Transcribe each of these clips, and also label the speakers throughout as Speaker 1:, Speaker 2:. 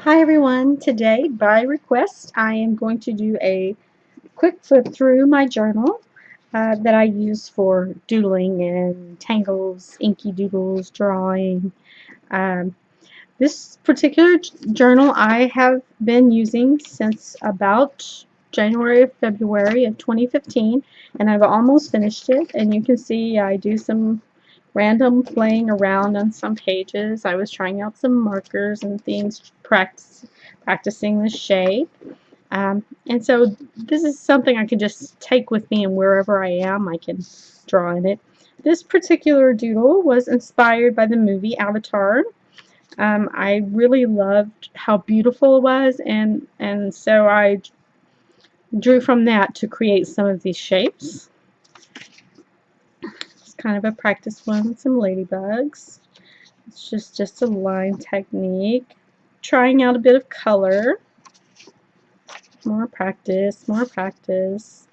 Speaker 1: Hi everyone, today by request I am going to do a quick flip through my journal that I use for doodling and tangles, inky doodles, drawing. Um, this particular journal I have been using since about January or February of 2015, and I've almost finished it, and you can see I do some random playing around on some pages. I was trying out some markers and things, practicing the shape. And so this is something I can just take with me, and wherever I am I can draw in it. This particular doodle was inspired by the movie Avatar. I really loved how beautiful it was, and so I drew from that to create some of these shapes. It's kind of a practice one with some ladybugs. It's just a line technique. Trying out a bit of color. More practice, more practice.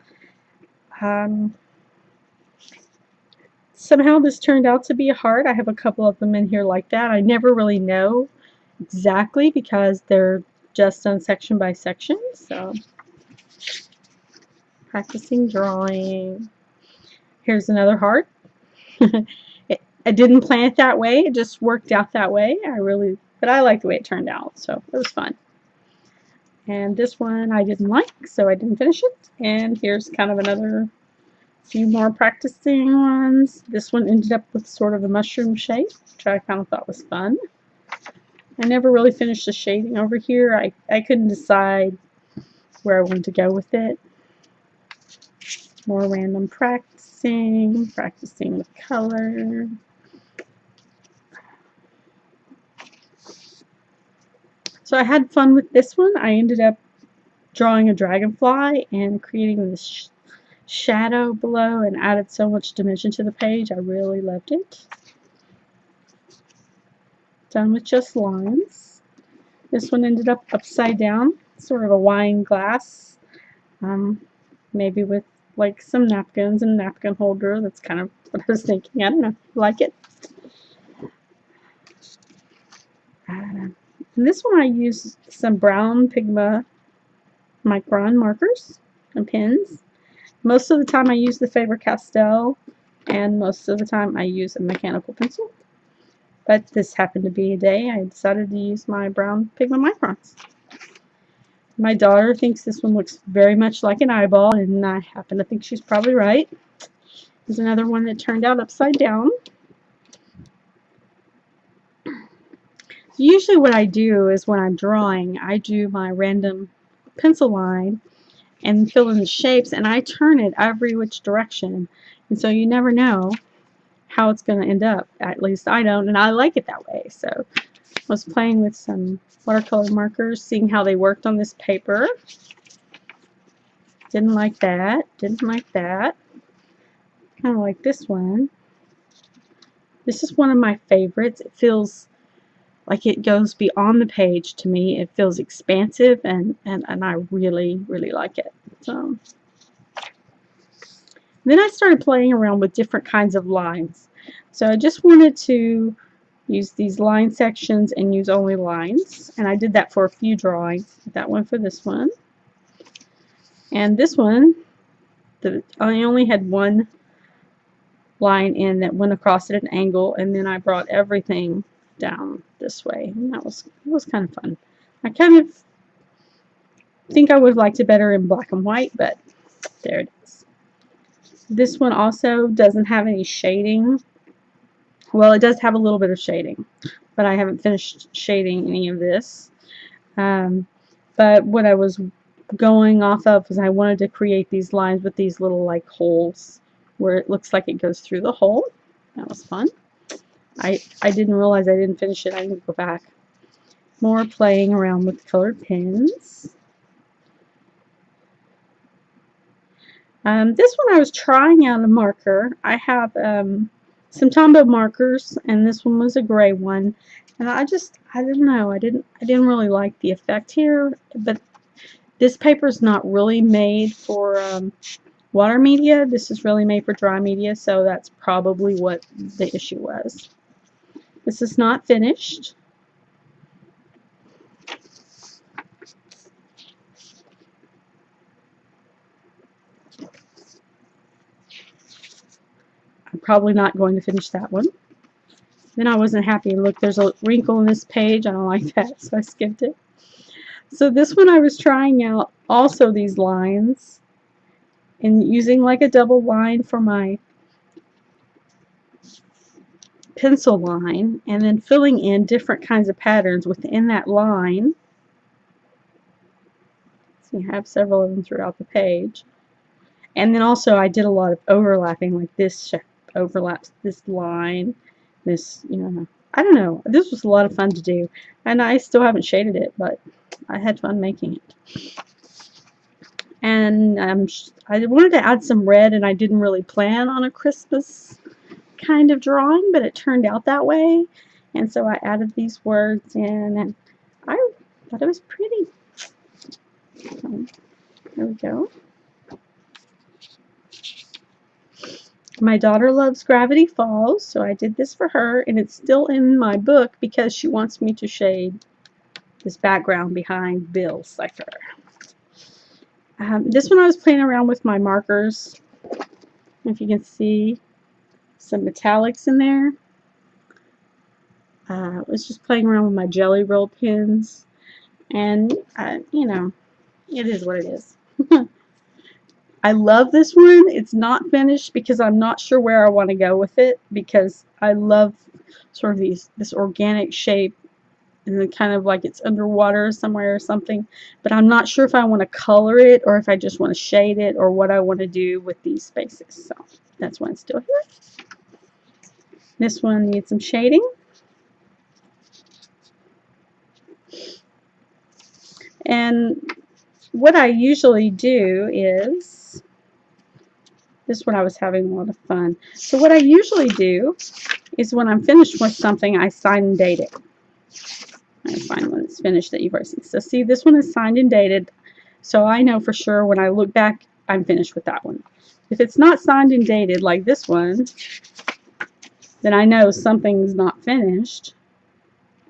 Speaker 1: Um, Somehow this turned out to be a heart. I have a couple of them in here like that. I never really know exactly because they're just done section by section. So practicing drawing. Here's another heart. I didn't plan it that way. It just worked out that way. But I like the way it turned out. So it was fun. And this one I didn't like, so I didn't finish it. And here's kind of another few more practicing ones. This one ended up with sort of a mushroom shape, which I kind of thought was fun. I never really finished the shading over here. I couldn't decide where I wanted to go with it. More random practicing with color. So I had fun with this one. I ended up drawing a dragonfly and creating this shadow below and added so much dimension to the page. I really loved it. Done with just lines. This one ended up upside down, sort of a wine glass, maybe with like some napkins and a napkin holder. That's kind of what I was thinking. I don't know, like it. And this one I used some brown Pigma Micron markers and pens. Most of the time I use the Faber-Castell, and most of the time I use a mechanical pencil. But this happened to be a day I decided to use my brown Pigma Microns. My daughter thinks this one looks very much like an eyeball, and I happen to think she's probably right. There's another one that turned out upside down. Usually what I do is when I'm drawing, I do my random pencil line and fill in the shapes, and I turn it every which direction. And so you never know how it's going to end up. At least I don't, and I like it that way. So I was playing with some watercolor markers, seeing how they worked on this paper. Didn't like that. Didn't like that. Kind of like this one. This is one of my favorites. It feels like it goes beyond the page to me. It feels expansive, and I really, really like it. So then I started playing around with different kinds of lines. So I just wanted to use these line sections and use only lines. And I did that for a few drawings. That one for this one. And this one, I only had one line in that went across at an angle, and then I brought everything down this way. And that was kind of fun. I kind of think I would have liked it better in black and white, but there it is. This one also doesn't have any shading. Well, it does have a little bit of shading, but I haven't finished shading any of this. But what I was going off of was I wanted to create these lines with these little like holes where it looks like it goes through the hole. That was fun. I didn't realize I didn't finish it. I need to go back. More playing around with colored pens. This one I was trying out a marker. I have some Tombow markers, and this one was a gray one. And I don't know. I didn't really like the effect here. But this paper is not really made for water media. This is really made for dry media, so that's probably what the issue was. This is not finished. I'm probably not going to finish that one. Then I wasn't happy. Look, there's a wrinkle in this page. I don't like that, so I skipped it. So this one I was trying out also these lines and using like a double line for my pencil line and then filling in different kinds of patterns within that line. So you have several of them throughout the page. And then also I did a lot of overlapping, like this overlaps this line, this, you know, I don't know. This was a lot of fun to do. And I still haven't shaded it, but I had fun making it. And I wanted to add some red, and I didn't really plan on a Christmas kind of drawing, but it turned out that way. And so I added these words in, and I thought it was pretty. So, there we go. My daughter loves Gravity Falls, so I did this for her, and it's still in my book because she wants me to shade this background behind Bill's cipher. This one I was playing around with my markers. If you can see some metallics in there. I was just playing around with my Jelly Roll pens, and you know, it is what it is. I love this one. It's not finished because I'm not sure where I want to go with it, because I love sort of this organic shape, and then kind of like it's underwater somewhere or something, but I'm not sure if I want to color it or if I just want to shade it or what I want to do with these spaces. So that's why it's still here. This one needs some shading. And what I usually do is, this one I was having a lot of fun. So what I usually do is when I'm finished with something, I sign and date it. I find when it's finished that you've already seen. So see, this one is signed and dated, so I know for sure when I look back, I'm finished with that one. If it's not signed and dated like this one, then I know something's not finished,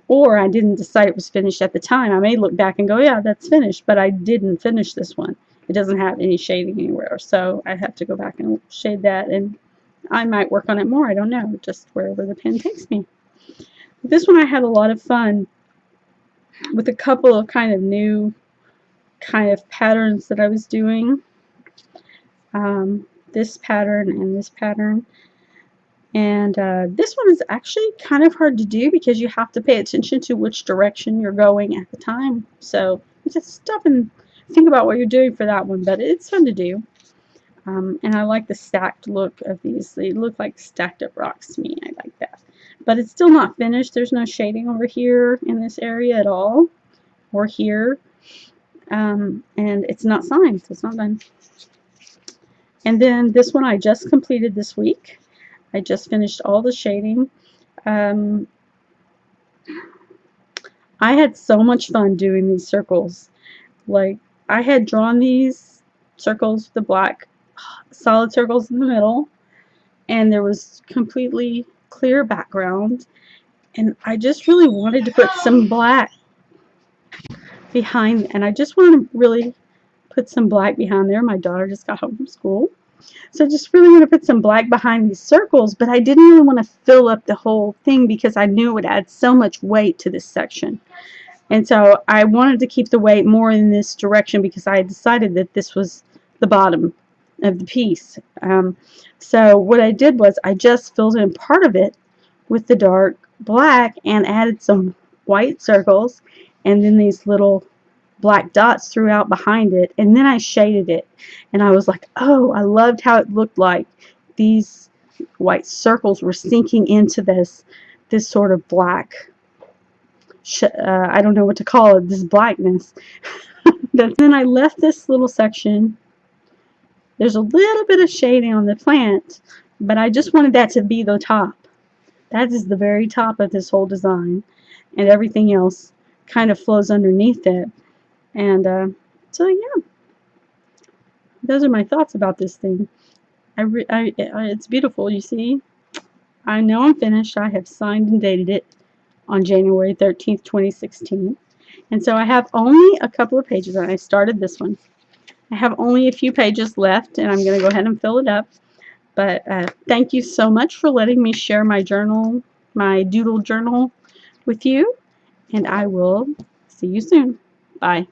Speaker 1: or I didn't decide it was finished at the time. I may look back and go, yeah, that's finished, but I didn't finish this one. It doesn't have any shading anywhere, so I have to go back and shade that, and I might work on it more. I don't know, just wherever the pen takes me. This one I had a lot of fun with a couple of kind of new kind of patterns that I was doing. This pattern and this pattern. And this one is actually kind of hard to do because you have to pay attention to which direction you're going at the time. So you just stop and think about what you're doing for that one, but it's fun to do. And I like the stacked look of these. They look like stacked up rocks to me. I like that. But it's still not finished. There's no shading over here in this area at all, or here. And it's not signed, so it's not done. And then this one I just completed this week. I just finished all the shading. I had so much fun doing these circles. Like, I had drawn these circles with the black solid circles in the middle, and there was completely clear background, and I just really wanted to put some black behind, and I just wanted to really put some black behind there. My daughter just got home from school. So I just really want to put some black behind these circles, but I didn't really want to fill up the whole thing because I knew it would add so much weight to this section. And so I wanted to keep the weight more in this direction because I had decided that this was the bottom of the piece. So what I did was I just filled in part of it with the dark black and added some white circles and then these little black dots throughout behind it, and then I shaded it, and I was like, oh, I loved how it looked like these white circles were sinking into this sort of black, I don't know what to call it, this blackness. Then I left this little section. There's a little bit of shading on the plant, but I just wanted that to be the top. That is the very top of this whole design, and everything else kind of flows underneath it. And so yeah, those are my thoughts about this thing. It's beautiful, you see. I know I'm finished. I have signed and dated it on January 13th, 2016. And so I have only a couple of pages, and I started this one. I have only a few pages left, and I'm going to go ahead and fill it up. But thank you so much for letting me share my journal, my doodle journal with you, and I will see you soon. Bye.